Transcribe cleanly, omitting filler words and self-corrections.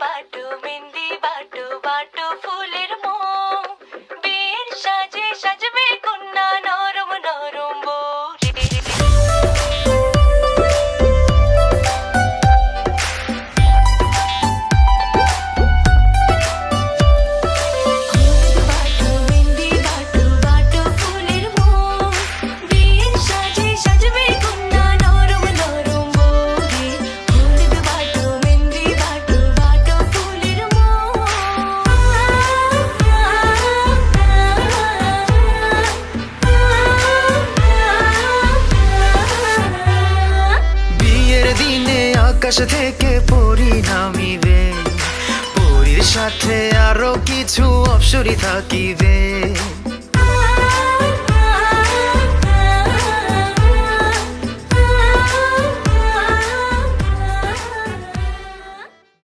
বাটো মেহেন্দি বাটো বাটো ফুলের মোম বিয়ের সাজে সাজবে কন্যা নরম নরম বউ বাটো মেহেন্দি বাটো বাটো ফুলের মোম বিয়ের সাজে সাজবে কন্যা নরম নরম বউ হলুদ বাটো মেহেন্দি বাটো বাটো ফুলের বিয়ের দিনে আকাশ থেকে পরী নামিবে, পরীর সাথে আরো কিছু অপ্সরী থাকিবে।